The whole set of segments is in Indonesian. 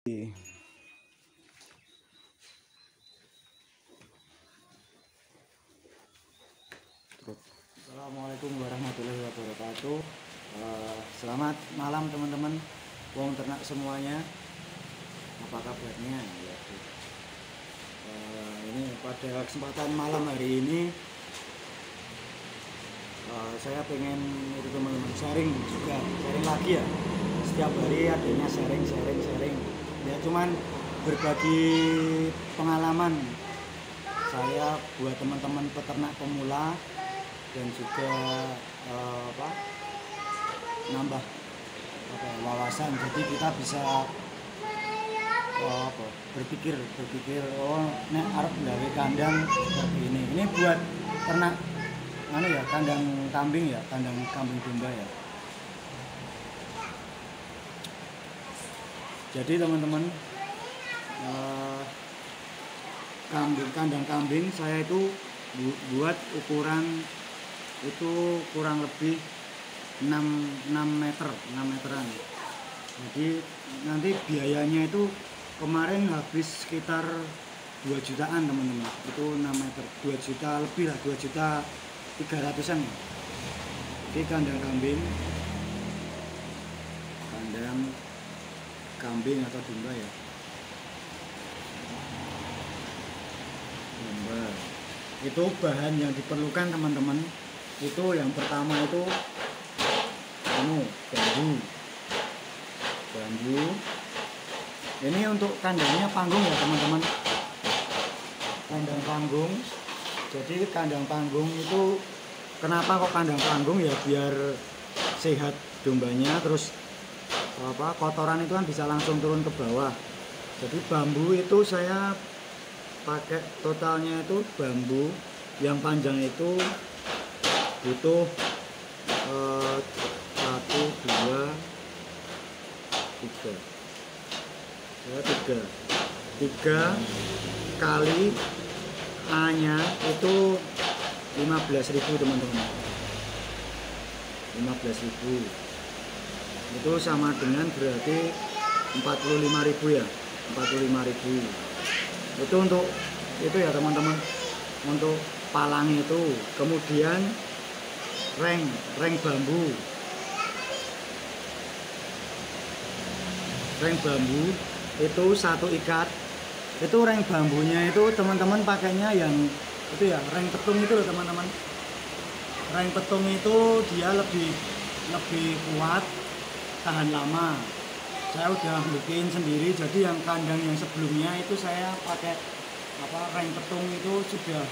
Assalamualaikum warahmatullahi wabarakatuh. Selamat malam teman-teman wong ternak semuanya. Apa kabarnya? Ini pada kesempatan malam hari ini saya pengen itu teman-teman sharing lagi ya. Setiap hari adanya sharing ya, cuman berbagi pengalaman saya buat teman-teman peternak pemula dan juga nambah wawasan, jadi kita bisa berpikir nek arep gawe kandang seperti ini buat ternak kandang kambing domba ya. Jadi teman-teman, kandang kambing saya itu buat ukuran itu kurang lebih 6 meteran. Jadi nanti biayanya itu kemarin habis sekitar 2 jutaan teman-teman. Itu 6 meter 2 juta lebih lah, 2 juta 300-an. Jadi kandang kambing atau domba ya. Domba. Itu bahan yang diperlukan teman-teman. Itu yang pertama itu bambu. Ini untuk kandangnya panggung ya teman-teman. Kandang panggung. Jadi kandang panggung itu kenapa kok kandang panggung ya, biar sehat dombanya, terus kotoran itu kan bisa langsung turun ke bawah. Jadi bambu itu saya pakai totalnya itu bambu yang panjang itu butuh 1, 2, 3 kali A-nya itu 15.000 teman-teman. 15.000 itu sama dengan berarti 45.000 ya. 45.000 itu untuk itu ya teman-teman, untuk palang itu. Kemudian reng bambu itu 1 ikat. Itu reng bambunya itu teman-teman pakainya yang itu ya, reng petung itu loh teman-teman. Reng petung itu dia lebih kuat, tahan lama. Saya udah bikin sendiri, jadi yang kandang yang sebelumnya itu saya pakai reng petung itu sudah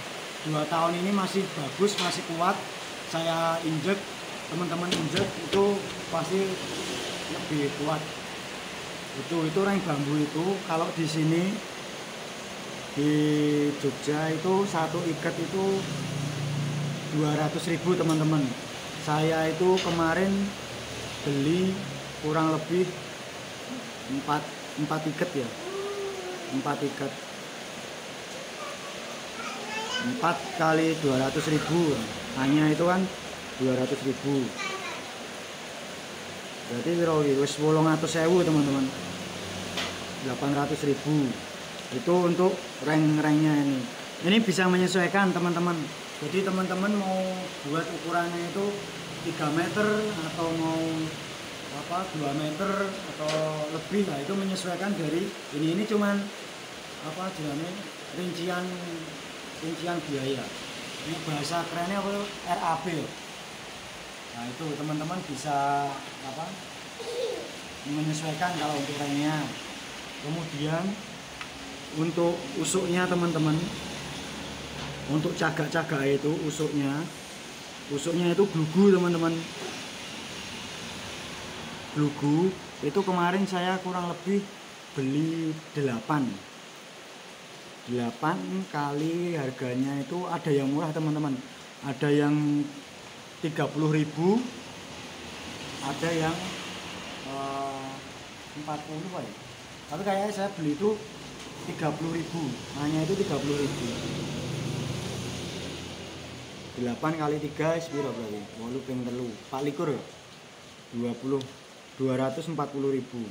2 tahun ini masih bagus, masih kuat. Saya injek, teman-teman injek itu pasti lebih kuat. Itu reng bambu itu kalau di sini di Jogja itu 1 ikat itu 200.000 teman-teman. Saya itu kemarin beli kurang lebih 4 ikat ya. 4 ikat 4 kali 200.000, hanya itu kan 200.000. Berarti wis 800.000 teman-teman. 800.000 itu untuk reng-rengnya ini. Ini bisa menyesuaikan teman-teman. Jadi teman-teman mau buat ukurannya itu 3 meter atau mau 2 meter atau lebih lah, itu menyesuaikan dari ini cuman rincian biaya. Ini bahasa kerennya RAB. Nah itu teman-teman bisa menyesuaikan kalau untuk rengnya. Kemudian untuk usuknya teman-teman, untuk cagak-cagak itu usuknya itu glugu teman-teman. Glugu itu kemarin saya kurang lebih beli 8 kali, harganya itu ada yang murah teman-teman, ada yang 30.000, ada yang 40 ya. Tapi kayaknya saya beli itu 30.000, hanya itu 30.000. 8 kali 3 sepiro berarti? 8 ping 3 24 ya. 240.000.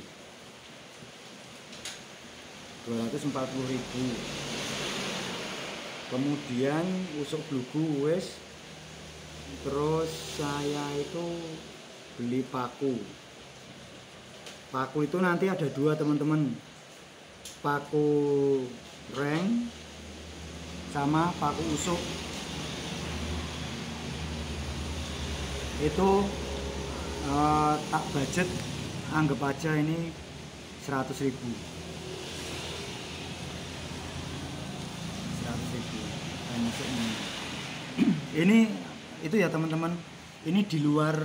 240.000. Kemudian usuk blugu wis. Terus saya itu beli paku. Paku itu nanti ada dua teman-teman, paku reng sama paku usuk. Itu tak budget, anggap aja ini 100.000. 100.000. Ini itu ya teman-teman, ini di luar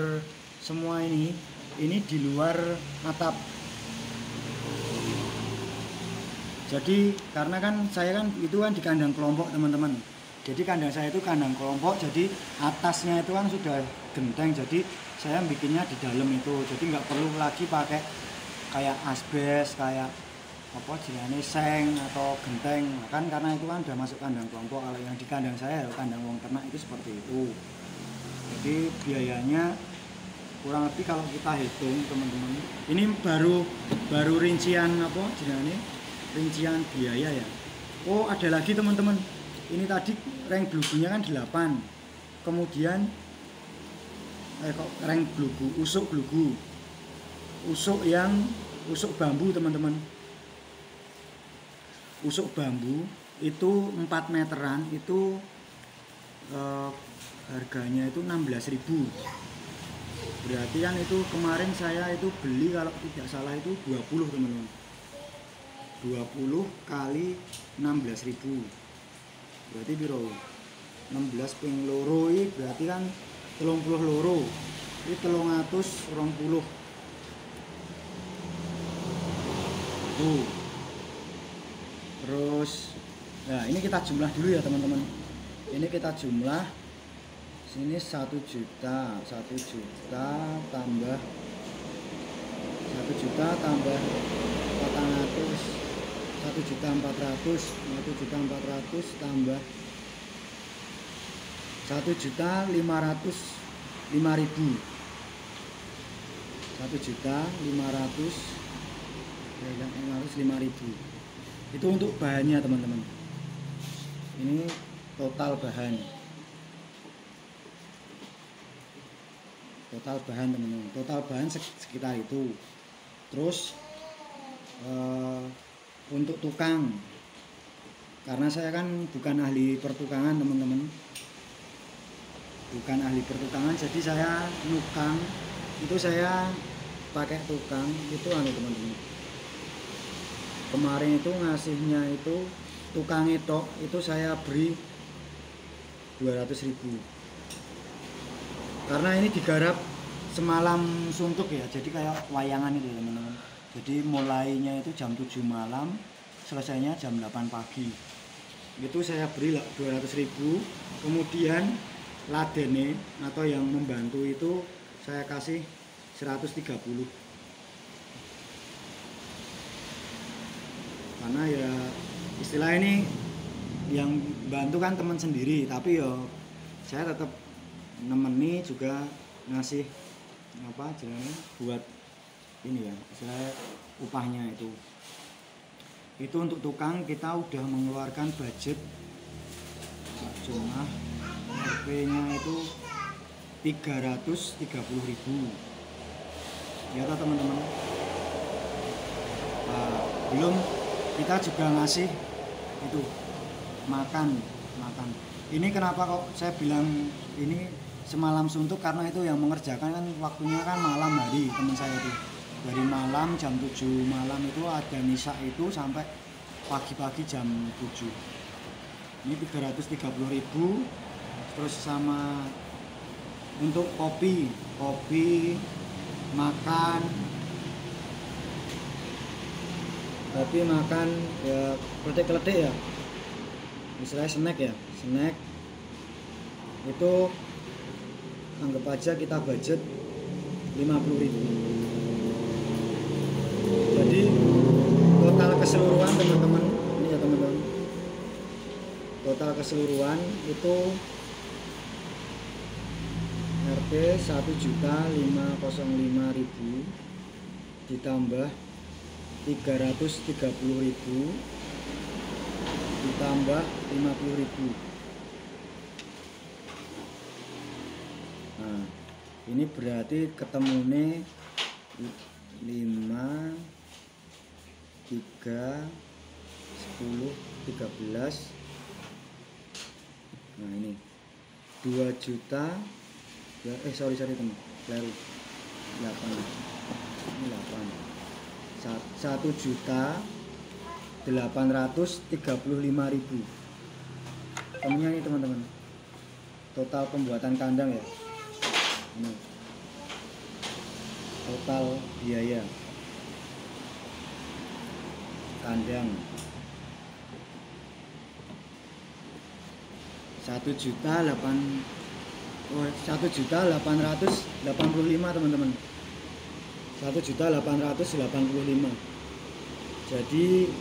semua, ini di luar atap. Jadi karena kan saya kan itu kan di kandang kelompok teman-teman, jadi kandang saya itu kandang kelompok, jadi atasnya itu kan sudah genteng, jadi saya bikinnya di dalam itu, jadi nggak perlu lagi pakai kayak asbes, kayak apa jenenge seng atau genteng kan, karena itu kan udah masuk kandang kelompok. Kalau yang di kandang saya kandang wong ternak itu seperti itu. Jadi biayanya kurang lebih kalau kita hitung teman-teman, ini baru rincian apa jenenge, rincian biaya ya. Oh ada lagi teman-teman, ini tadi reng blugunya kan 8, kemudian reng blugu, usuk blugu, usuk yang usuk bambu teman-teman. Usuk bambu itu 4 meteran itu harganya itu 16.000. Berarti kan itu kemarin saya itu beli kalau tidak salah itu 20 teman-teman. 20 kali 16.000. Berarti biro 16 ping loro ini berarti kan 30 loro. Ini 320. Tuh. Terus nah ini kita jumlah dulu ya teman-teman. Ini kita jumlah sini 1 juta tambah 1 juta tambah 400, 1.400.000 tambah 1.505.000. Itu untuk bahannya teman-teman. Ini total bahan. Teman-teman. Total bahan sekitar itu. Terus untuk tukang, karena saya kan bukan ahli pertukangan teman-teman. Bukan ahli pertukangan, jadi saya nukang itu saya pakai tukang itu teman-teman. Kemarin itu ngasihnya itu tukang itu saya beri 200.000. Karena ini digarap semalam suntuk ya, jadi kayak wayangan itu teman-teman. Jadi mulainya itu jam 7 malam, selesainya jam 8 pagi. Itu saya beri 200.000. Kemudian ladene atau yang membantu itu saya kasih 130. Karena ya istilah ini yang bantu kan teman sendiri, tapi ya saya tetap nemeni juga ngasih apa jenenge buat ini ya istilahnya upahnya itu untuk tukang kita udah mengeluarkan budget cuma RP nya itu 330.000 ya teman-teman. Nah, belum kita juga ngasih itu makan. Ini kenapa kok saya bilang ini semalam suntuk, karena itu yang mengerjakan kan waktunya kan malam hari teman saya itu, dari malam jam 7 malam itu ada misa itu sampai pagi-pagi jam 7. Ini 330.000. Terus sama untuk kopi makan ya, kletik ya, misalnya snack itu anggap aja kita budget 50.000. Jadi total keseluruhan teman-teman, ini ya teman-teman, total keseluruhan itu RP 1.505.000 ditambah 330.000 ditambah 50.000. Nah, ini berarti ketemune 5 3 10 13. Nah, ini 2 juta ya, sorry teman, keliru 8. Ini 8. 1.835.000. Temennya ini teman-teman, total pembuatan kandang ya. Ini total biaya kandang 1.885.000 teman-teman. 1.885.000. Jadi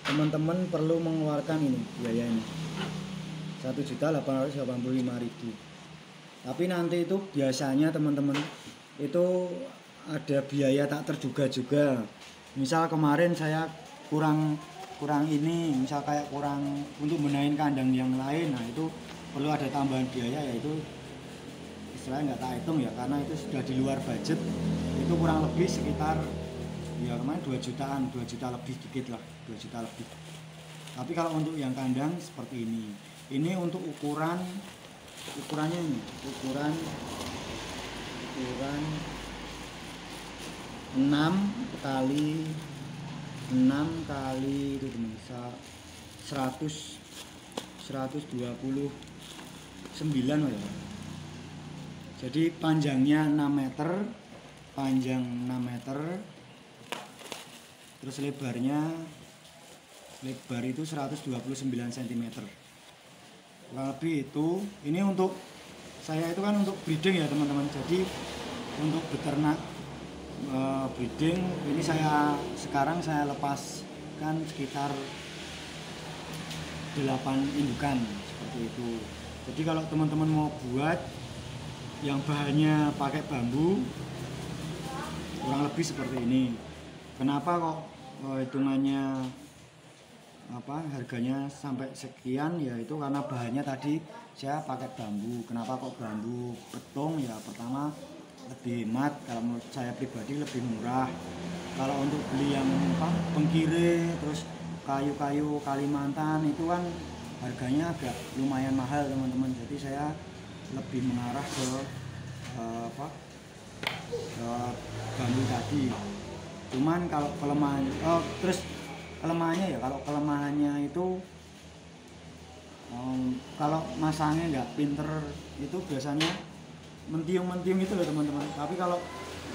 teman-teman perlu mengeluarkan ini biaya ini 1.885.000. Tapi nanti itu biasanya teman-teman itu ada biaya tak terduga juga. Misal kemarin saya kurang ini, misal kayak kurang untuk benahin kandang yang lain, nah itu perlu ada tambahan biaya, yaitu istilahnya nggak tak hitung ya, karena itu sudah di luar budget. Itu kurang lebih sekitar ya kemarin 2 jutaan, 2 juta lebih dikit lah, 2 juta lebih. Tapi kalau untuk yang kandang seperti ini untuk ukurannya ini ukuran 6 kali itu bisa 129 ya. Jadi panjangnya 6 meter, terus lebar itu 129 cm. Kurang lebih itu. Ini untuk saya itu kan untuk breeding ya teman-teman. Jadi untuk beternak breeding ini sekarang saya lepaskan sekitar 8 indukan seperti itu. Jadi kalau teman-teman mau buat yang bahannya pakai bambu, kurang lebih seperti ini. Kenapa kok hitungannya harganya sampai sekian, yaitu karena bahannya tadi saya pakai bambu. Kenapa kok bambu betung? Ya pertama lebih hemat, kalau menurut saya pribadi lebih murah. Kalau untuk beli yang Bengkire terus kayu-kayu Kalimantan itu kan harganya agak lumayan mahal teman-teman. Jadi saya lebih mengarah ke bambu tadi. Cuman kalau kelemahannya ya, kalau kelemahannya itu kalau masangnya nggak pinter itu biasanya mentiung itu loh teman-teman. Tapi kalau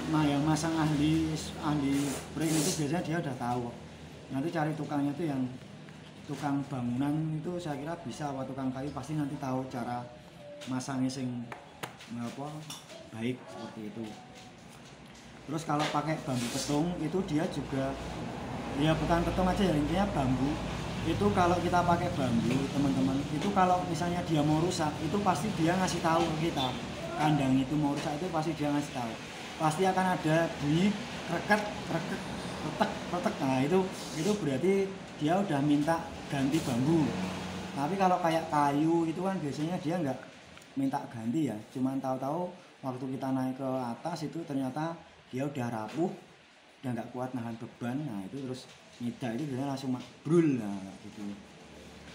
yang masang ahli spring itu biasanya dia udah tahu. Nanti cari tukangnya itu yang tukang bangunan itu saya kira bisa, atau tukang kayu pasti nanti tahu cara masangnya baik seperti itu. Terus kalau pakai bambu petung itu dia juga ya bukan petung aja ya, intinya bambu itu kalau kita pakai bambu teman-teman, itu kalau misalnya dia mau rusak itu pasti dia ngasih tahu ke kita. Kandang itu mau rusak itu pasti dia ngasih tahu. Pasti akan ada bunyi retek. Nah itu berarti dia udah minta ganti bambu. Tapi kalau kayak kayu itu kan biasanya dia nggak minta ganti ya, cuman tahu-tahu waktu kita naik ke atas itu ternyata dia udah rapuh, udah nggak kuat nahan beban. Nah itu terus nyida itu biasanya langsung brul lah gitu.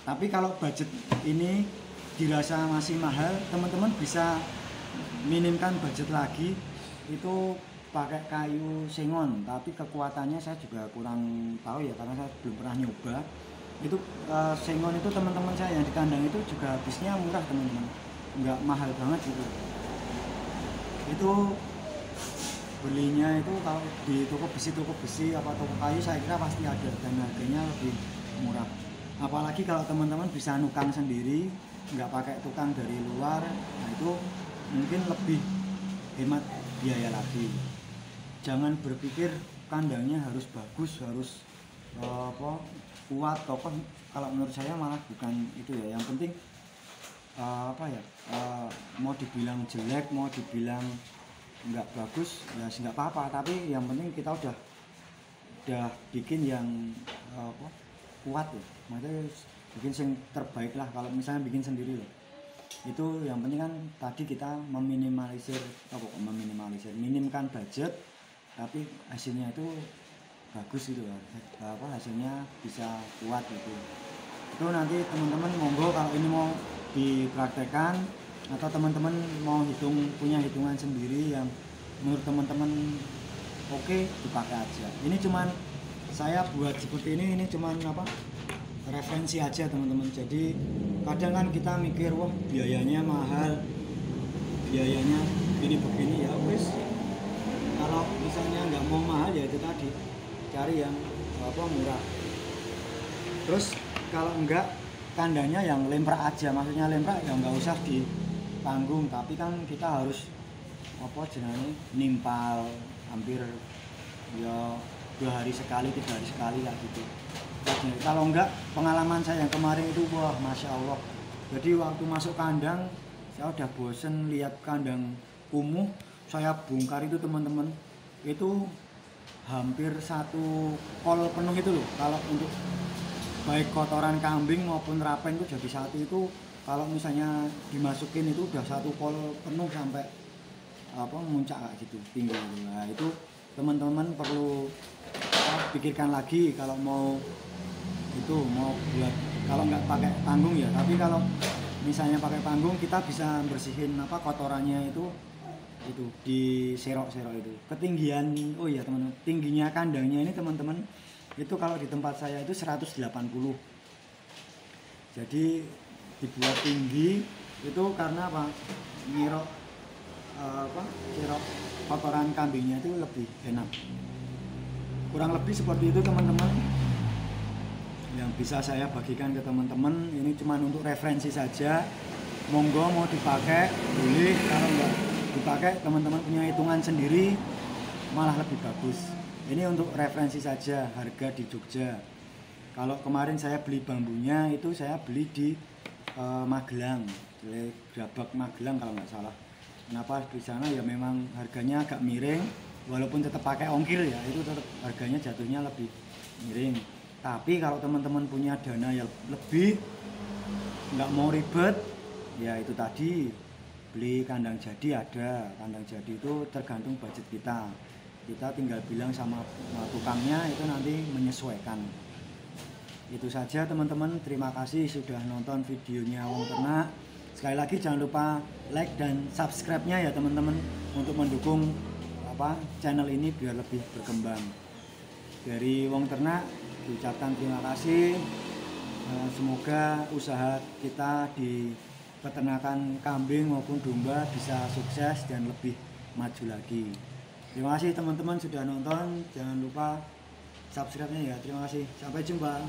Tapi kalau budget ini dirasa masih mahal, teman-teman bisa minimkan budget lagi, itu pakai kayu sengon. Tapi kekuatannya saya juga kurang tahu ya, karena saya belum pernah nyoba. Itu sengon itu teman-teman saya yang di kandang itu juga habisnya murah teman-teman, nggak mahal banget gitu. Itu belinya itu kalau di toko besi apa toko kayu saya kira pasti ada, dan harganya lebih murah. Apalagi kalau teman-teman bisa nukang sendiri, nggak pakai tukang dari luar, nah itu mungkin lebih hemat biaya lagi. Jangan berpikir kandangnya harus bagus, harus kuat, kokoh. Kalau menurut saya malah bukan itu ya. Yang penting mau dibilang jelek, mau dibilang nggak bagus ya nggak apa-apa, tapi yang penting kita udah bikin yang kuat ya, maksudnya bikin yang terbaik lah kalau misalnya bikin sendiri loh. Itu yang penting kan tadi kita minimkan budget tapi hasilnya itu bagus gitu loh, hasilnya bisa kuat gitu. Itu nanti teman-teman monggo kalau ini mau dipraktekkan atau teman-teman mau punya hitungan sendiri yang menurut teman-teman oke, dipakai aja. Ini cuman saya buat seperti ini cuman referensi aja teman-teman. Jadi kadang kan kita mikir wah biayanya mahal, biayanya begini ya wes. Kalau misalnya nggak mau mahal ya itu tadi cari yang murah. Terus kalau enggak kandangnya yang lemprak aja, maksudnya lemprak ya nggak usah di panggung, tapi kan kita harus nimpal hampir ya 2 hari sekali 3 hari sekali lah gitu. Kalau enggak pengalaman saya yang kemarin itu wah masya Allah, jadi waktu masuk kandang saya udah bosen lihat kandang kumuh, saya bongkar itu teman-teman, itu hampir 1 kol penuh itu loh. Kalau untuk baik kotoran kambing maupun rapen itu jadi satu itu kalau misalnya dimasukin itu udah 1 kol penuh sampai muncak kayak gitu tinggi. Nah itu teman-teman perlu pikirkan lagi kalau mau buat, kalau nggak pakai panggung ya, tapi kalau misalnya pakai panggung kita bisa bersihin kotorannya itu di serok-serok itu. Ketinggian teman-teman, tingginya kandangnya ini teman-teman itu kalau di tempat saya itu 180. Jadi dibuat tinggi itu karena serok kotoran kambingnya itu lebih enak. Kurang lebih seperti itu teman-teman yang bisa saya bagikan ke teman-teman. Ini cuma untuk referensi saja, monggo mau dipakai boleh, kalau nggak dipakai teman-teman punya hitungan sendiri malah lebih bagus. Ini untuk referensi saja, harga di Jogja. Kalau kemarin saya beli bambunya itu saya beli di Magelang, di Grabak Magelang kalau nggak salah. Kenapa di sana ya memang harganya agak miring, walaupun tetap pakai ongkir ya, itu tetap harganya jatuhnya lebih miring. Tapi kalau teman-teman punya dana yang lebih, nggak mau ribet, ya itu tadi beli kandang jadi ada. Kandang jadi itu tergantung budget kita. Kita tinggal bilang sama tukangnya, itu nanti menyesuaikan. Itu saja teman-teman, terima kasih sudah nonton videonya Wong Ternak. Sekali lagi jangan lupa like dan subscribe-nya ya teman-teman, untuk mendukung channel ini biar lebih berkembang. Dari Wong Ternak diucapkan terima kasih. Semoga usaha kita di peternakan kambing maupun domba bisa sukses dan lebih maju lagi. Terima kasih teman-teman sudah nonton, jangan lupa subscribe-nya ya. Terima kasih, sampai jumpa.